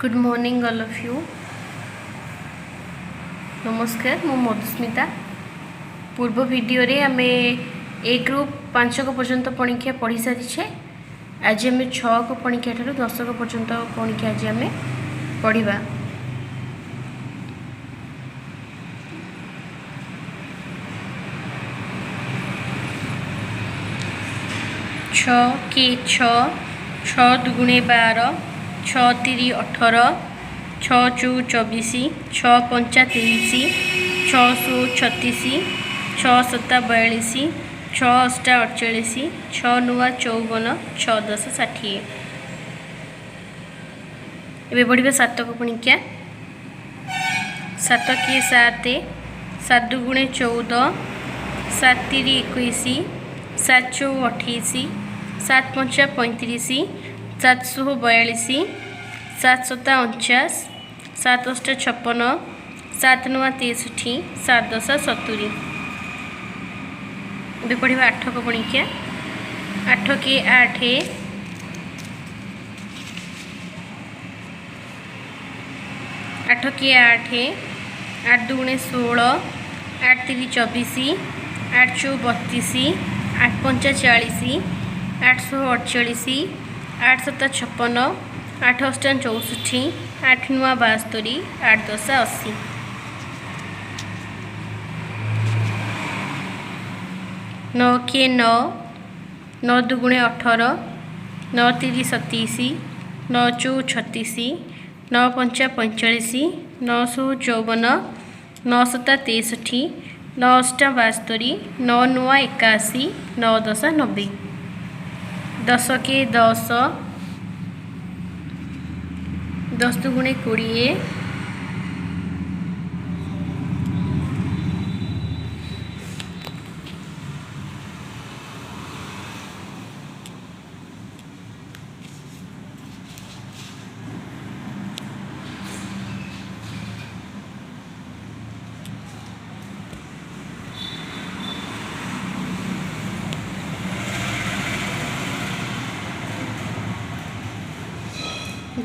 Good morning all of you. नमस्कार, मु मधुस्मिता। पूर्व वीडियो रे आम एक रु 5 पर्यंत पणिख्या पढ़ी सारी। आज आम 6 को पणिख्या ठार 10 पर्यंत पणिख्या आज आम पढ़ा। छ दुगुणे 12, 6 तिरी 18, 6 चौ 24, 6 पंचा 30, 6 सौ 36, 6 सता 42, 6 अष्टा 48, 6 नुआ 54, 6 10 60। एबे बढ़िया 7 को पणिख्या। 7 के 7, 7 दुगुणे 14, 7 तिरी 21, 7 चौ 28, 7 पंचा 35, 7 सौ 42, 7 सता 49, 7 अष्टा 56, 7 नुआ 63, 7 10 70। ଏବେ ପଢ଼ିବା 8 को पणिख्या। 8 के 8, 8 के 8, 8 दुगुणे 16, 8 तिरी 24, 8 चौ 32, 8 पंचा 40, 8 सौ 48, 8 सता 56, 8 अष्टा 64, 8 नुआ 72, 8 10 80। 9 के 9, 9 दुगुणे 18, 9 तिरी 27, 9 चौ 36, 9 पंचा 45, 9 सौ 54, 9 सता 63, 9 अष्टा 72, 9 नुआ 81, 9 10 90। 10 के 10, 10 दुगुणे 20,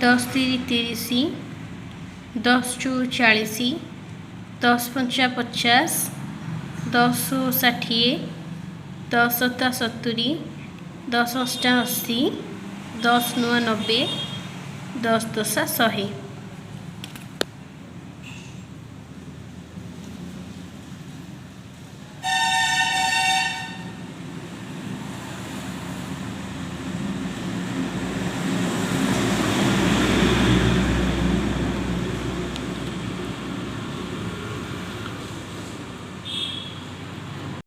10 तिरी 30, 10 चौ 40, 10 पंचा 50, 10 सौ 60, 10 सता 70, 10 अष्टा 80, 10 नुआ 90, 10 10 100।